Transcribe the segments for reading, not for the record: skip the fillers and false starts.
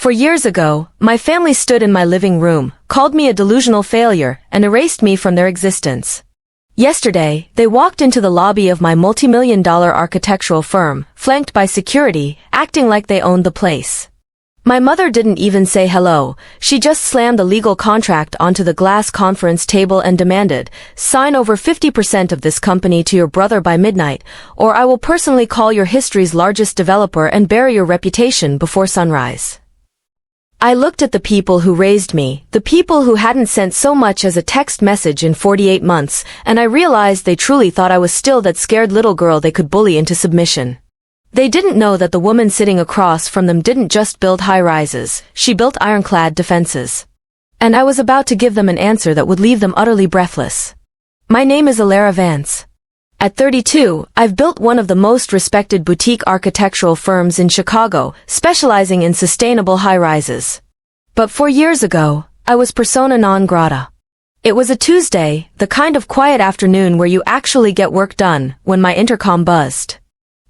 For years ago, my family stood in my living room, called me a delusional failure, and erased me from their existence. Yesterday, they walked into the lobby of my multi-million-dollar architectural firm, flanked by security, acting like they owned the place. My mother didn't even say hello, she just slammed the legal contract onto the glass conference table and demanded, "Sign over 50% of this company to your brother by midnight, or I will personally call your history's largest developer and bury your reputation before sunrise." I looked at the people who raised me, the people who hadn't sent so much as a text message in 48 months, and I realized they truly thought I was still that scared little girl they could bully into submission. They didn't know that the woman sitting across from them didn't just build high-rises, she built ironclad defenses. And I was about to give them an answer that would leave them utterly breathless. My name is Alara Vance. At 32, I've built one of the most respected boutique architectural firms in Chicago, specializing in sustainable high-rises. But 4 years ago, I was persona non grata. It was a Tuesday, the kind of quiet afternoon where you actually get work done, when my intercom buzzed.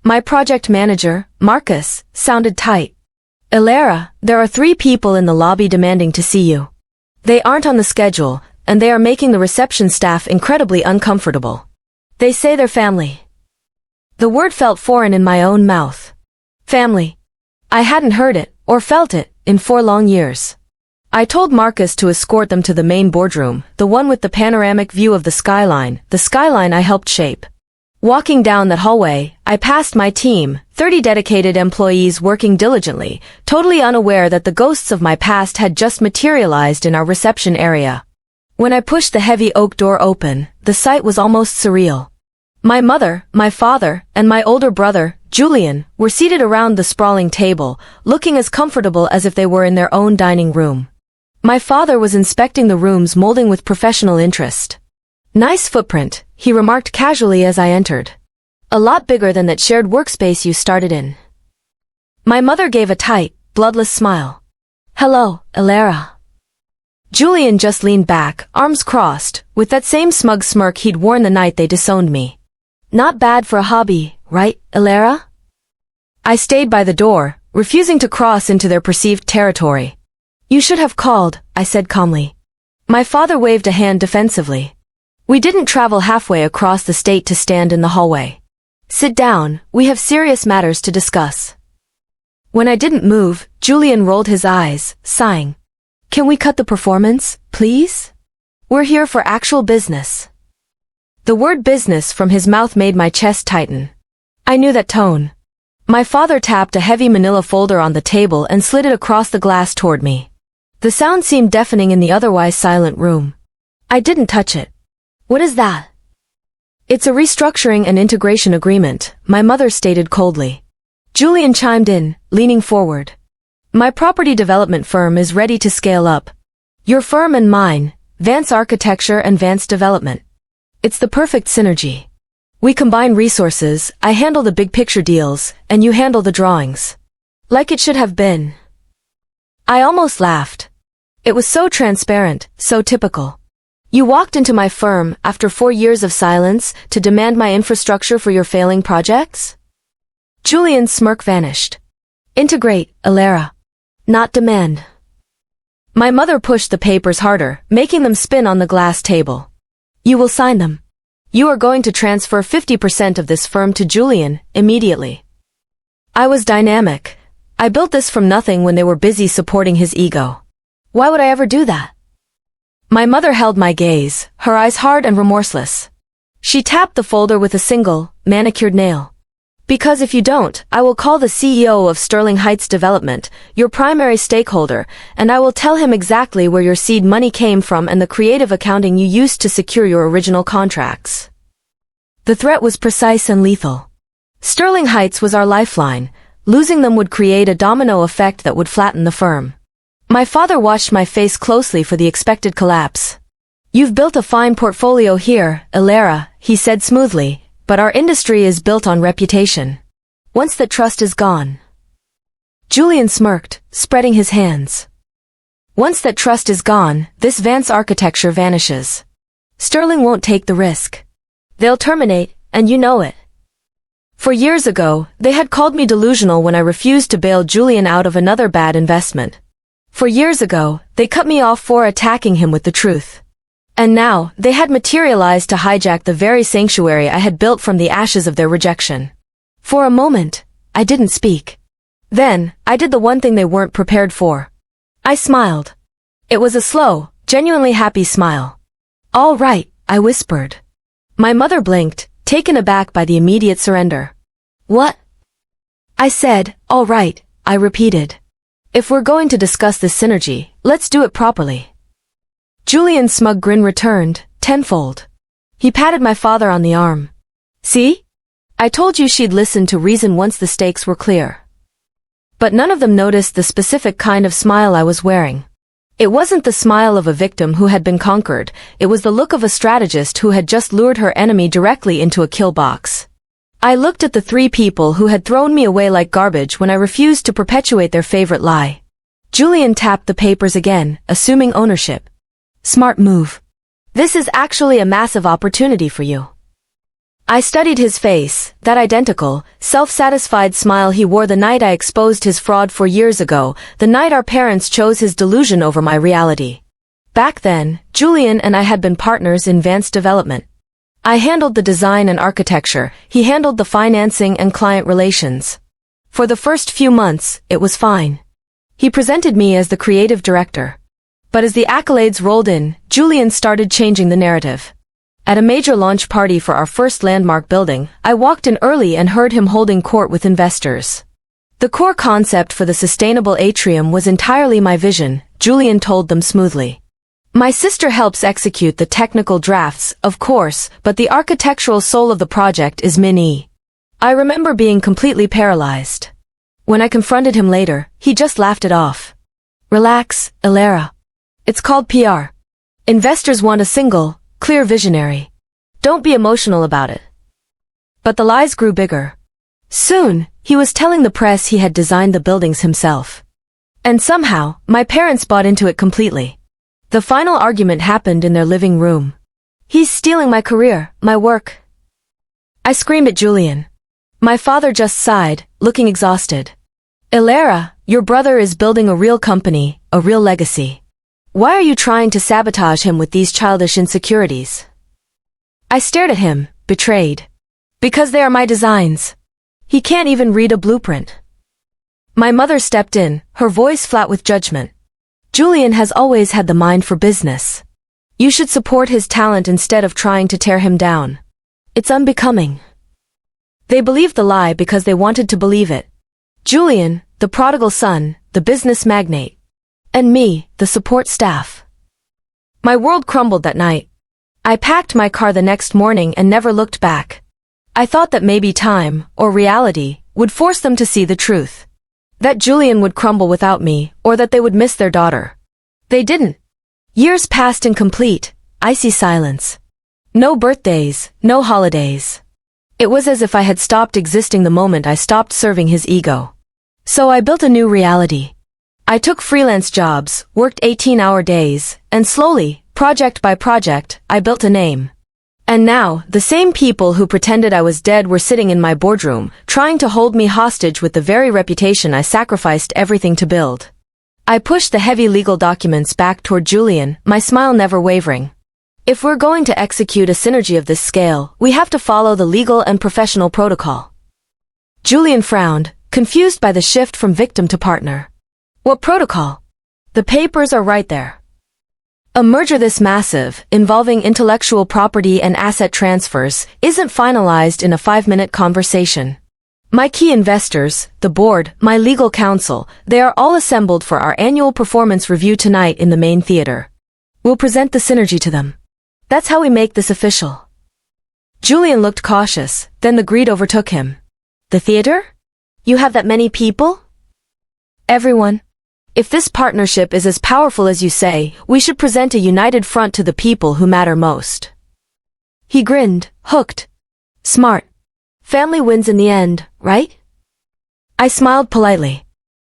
My project manager, Marcus, sounded tight. "Alara, there are 3 people in the lobby demanding to see you. They aren't on the schedule, and they are making the reception staff incredibly uncomfortable. They say they're family." The word felt foreign in my own mouth. Family. I hadn't heard it, or felt it, in 4 long years. I told Marcus to escort them to the main boardroom, the one with the panoramic view of the skyline I helped shape. Walking down that hallway, I passed my team, 30 dedicated employees working diligently, totally unaware that the ghosts of my past had just materialized in our reception area. When I pushed the heavy oak door open, the sight was almost surreal. My mother, my father, and my older brother, Julian, were seated around the sprawling table, looking as comfortable as if they were in their own dining room. My father was inspecting the room's molding with professional interest. "Nice footprint," he remarked casually as I entered. "A lot bigger than that shared workspace you started in." My mother gave a tight, bloodless smile. "Hello, Alara." Julian just leaned back, arms crossed, with that same smug smirk he'd worn the night they disowned me. "Not bad for a hobby, right, Alara?" I stayed by the door, refusing to cross into their perceived territory. "You should have called," I said calmly. My father waved a hand defensively. "We didn't travel halfway across the state to stand in the hallway. Sit down, we have serious matters to discuss." When I didn't move, Julian rolled his eyes, sighing. "Can we cut the performance, please? We're here for actual business." The word business from his mouth made my chest tighten. I knew that tone. My father tapped a heavy manila folder on the table and slid it across the glass toward me. The sound seemed deafening in the otherwise silent room. I didn't touch it. "What is that?" "It's a restructuring and integration agreement," my mother stated coldly. Julian chimed in, leaning forward. "My property development firm is ready to scale up. Your firm and mine, Vance Architecture and Vance Development. It's the perfect synergy. We combine resources, I handle the big picture deals, and you handle the drawings. Like it should have been." I almost laughed. It was so transparent, so typical. "You walked into my firm, after 4 years of silence, to demand my infrastructure for your failing projects?" Julian's smirk vanished. "Integrate, Alara. Not demand." My mother pushed the papers harder, making them spin on the glass table. "You will sign them. You are going to transfer 50% of this firm to Julian, immediately." I was dynamic. I built this from nothing when they were busy supporting his ego. Why would I ever do that? My mother held my gaze, her eyes hard and remorseless. She tapped the folder with a single, manicured nail. "Because if you don't, I will call the CEO of Sterling Heights Development, your primary stakeholder, and I will tell him exactly where your seed money came from and the creative accounting you used to secure your original contracts." The threat was precise and lethal. Sterling Heights was our lifeline. Losing them would create a domino effect that would flatten the firm. My father watched my face closely for the expected collapse. "You've built a fine portfolio here, Alara," he said smoothly. "But our industry is built on reputation. Once that trust is gone." Julian smirked, spreading his hands. "Once that trust is gone, this Vance Architecture vanishes. Sterling won't take the risk. They'll terminate, and you know it." For years ago, they had called me delusional when I refused to bail Julian out of another bad investment. For years ago, they cut me off for attacking him with the truth. And now, they had materialized to hijack the very sanctuary I had built from the ashes of their rejection. For a moment, I didn't speak. Then, I did the one thing they weren't prepared for. I smiled. It was a slow, genuinely happy smile. "All right," I whispered. My mother blinked, taken aback by the immediate surrender. "What?" I said, "All right," I repeated. "If we're going to discuss this synergy, let's do it properly." Julian's smug grin returned, tenfold. He patted my father on the arm. "See? I told you she'd listen to reason once the stakes were clear." But none of them noticed the specific kind of smile I was wearing. It wasn't the smile of a victim who had been conquered, it was the look of a strategist who had just lured her enemy directly into a kill box. I looked at the three people who had thrown me away like garbage when I refused to perpetuate their favorite lie. Julian tapped the papers again, assuming ownership. "Smart move. This is actually a massive opportunity for you." I studied his face, that identical, self-satisfied smile he wore the night I exposed his fraud 4 years ago, the night our parents chose his delusion over my reality. Back then, Julian and I had been partners in Vance Development. I handled the design and architecture, he handled the financing and client relations. For the first few months, it was fine. He presented me as the creative director. But as the accolades rolled in, Julian started changing the narrative. At a major launch party for our first landmark building, I walked in early and heard him holding court with investors. The core concept for the sustainable atrium was entirely my vision, Julian told them smoothly. My sister helps execute the technical drafts, of course, but the architectural soul of the project is Min-E. I remember being completely paralyzed. When I confronted him later, he just laughed it off. "Relax, Ilara. It's called PR. Investors want a single, clear visionary. Don't be emotional about it." But the lies grew bigger. Soon, he was telling the press he had designed the buildings himself. And somehow, my parents bought into it completely. The final argument happened in their living room. "He's stealing my career, my work." I screamed at Julian. My father just sighed, looking exhausted. "Ilara, your brother is building a real company, a real legacy. Why are you trying to sabotage him with these childish insecurities?" I stared at him, betrayed. "Because they are my designs. He can't even read a blueprint." My mother stepped in, her voice flat with judgment. "Julian has always had the mind for business. You should support his talent instead of trying to tear him down. It's unbecoming." They believed the lie because they wanted to believe it. Julian, the prodigal son, the business magnate. And me, the support staff. My world crumbled that night. I packed my car the next morning and never looked back. I thought that maybe time, or reality, would force them to see the truth. That Julian would crumble without me, or that they would miss their daughter. They didn't. Years passed in complete, icy silence. No birthdays, no holidays. It was as if I had stopped existing the moment I stopped serving his ego. So I built a new reality. I took freelance jobs, worked 18-hour days, and slowly, project by project, I built a name. And now, the same people who pretended I was dead were sitting in my boardroom, trying to hold me hostage with the very reputation I sacrificed everything to build. I pushed the heavy legal documents back toward Julian, my smile never wavering. "If we're going to execute a synergy of this scale, we have to follow the legal and professional protocol." Julian frowned, confused by the shift from victim to partner. "What protocol?" "The papers are right there. A merger this massive, involving intellectual property and asset transfers, isn't finalized in a 5-minute conversation. My key investors, the board, my legal counsel, they are all assembled for our annual performance review tonight in the main theater. We'll present the synergy to them. That's how we make this official." Julian looked cautious, then the greed overtook him. "The theater? You have that many people?" "Everyone. If this partnership is as powerful as you say, we should present a united front to the people who matter most." He grinned, hooked. "Smart. Family wins in the end, right?" I smiled politely.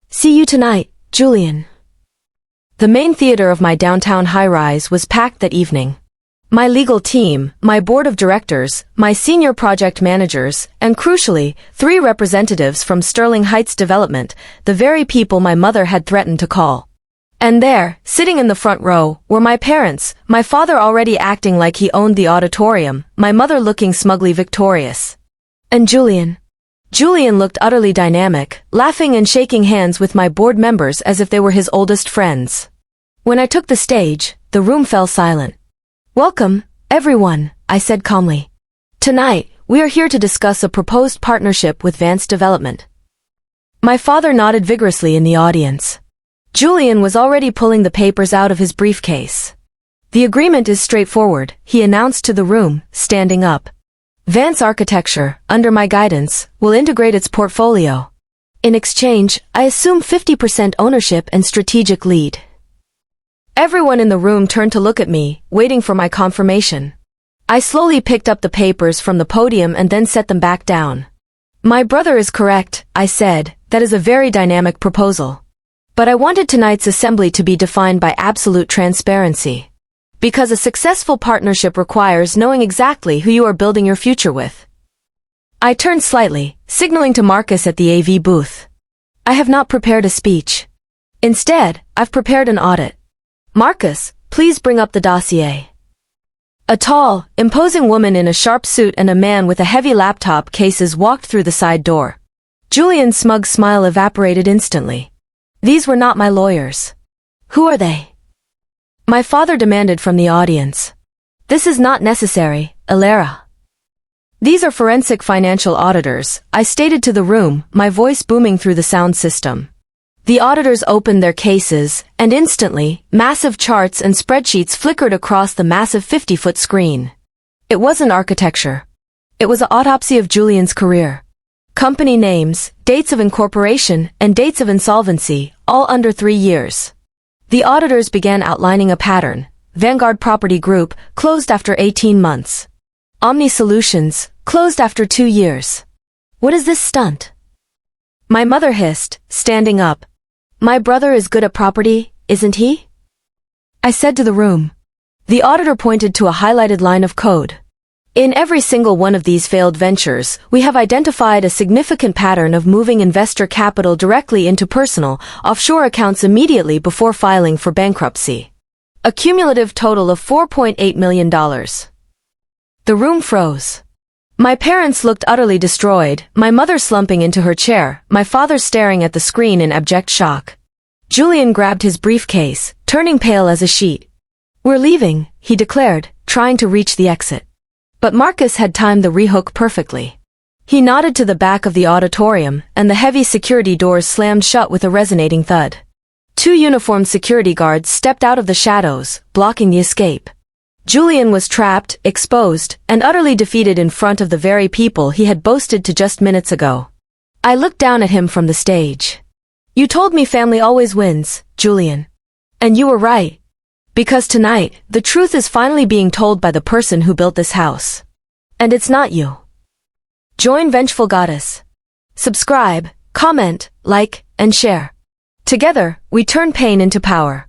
"See you tonight, Julian." The main theater of my downtown high-rise was packed that evening. My legal team, my board of directors, my senior project managers, and crucially, 3 representatives from Sterling Heights Development, the very people my mother had threatened to call. And there, sitting in the front row, were my parents, my father already acting like he owned the auditorium, my mother looking smugly victorious. And Julian. Julian looked utterly dynamic, laughing and shaking hands with my board members as if they were his oldest friends. When I took the stage, the room fell silent. "Welcome, everyone," I said calmly. "Tonight, we are here to discuss a proposed partnership with Vance Development." My father nodded vigorously in the audience. Julian was already pulling the papers out of his briefcase. "The agreement is straightforward," he announced to the room, standing up. "Vance Architecture, under my guidance, will integrate its portfolio. In exchange, I assume 50% ownership and strategic lead." Everyone in the room turned to look at me, waiting for my confirmation. I slowly picked up the papers from the podium and then set them back down. "My brother is correct," I said, "that is a very dynamic proposal. But I wanted tonight's assembly to be defined by absolute transparency. Because a successful partnership requires knowing exactly who you are building your future with." I turned slightly, signaling to Marcus at the AV booth. "I have not prepared a speech. Instead, I've prepared an audit. Marcus, please bring up the dossier." A tall, imposing woman in a sharp suit and a man with a heavy laptop cases walked through the side door. Julian's smug smile evaporated instantly. These were not my lawyers. "Who are they?" My father demanded from the audience. "This is not necessary, Alara." "These are forensic financial auditors," I stated to the room, my voice booming through the sound system. The auditors opened their cases, and instantly, massive charts and spreadsheets flickered across the massive 50-foot screen. It wasn't architecture. It was an autopsy of Julian's career. Company names, dates of incorporation, and dates of insolvency, all under 3 years. The auditors began outlining a pattern. Vanguard Property Group, closed after 18 months. Omni Solutions, closed after 2 years. "What is this stunt?" My mother hissed, standing up. "My brother is good at property, isn't he?" I said to the room. The auditor pointed to a highlighted line of code. "In every single one of these failed ventures, we have identified a significant pattern of moving investor capital directly into personal, offshore accounts immediately before filing for bankruptcy. A cumulative total of $4.8 million. The room froze. My parents looked utterly destroyed, my mother slumping into her chair, my father staring at the screen in abject shock. Julian grabbed his briefcase, turning pale as a sheet. "We're leaving," he declared, trying to reach the exit. But Marcus had timed the rehook perfectly. He nodded to the back of the auditorium, and the heavy security doors slammed shut with a resonating thud. 2 uniformed security guards stepped out of the shadows, blocking the escape. Julian was trapped, exposed, and utterly defeated in front of the very people he had boasted to just minutes ago. I looked down at him from the stage. "You told me family always wins, Julian. And you were right. Because tonight, the truth is finally being told by the person who built this house. And it's not you." Join Vengeful Goddess. Subscribe, comment, like, and share. Together, we turn pain into power.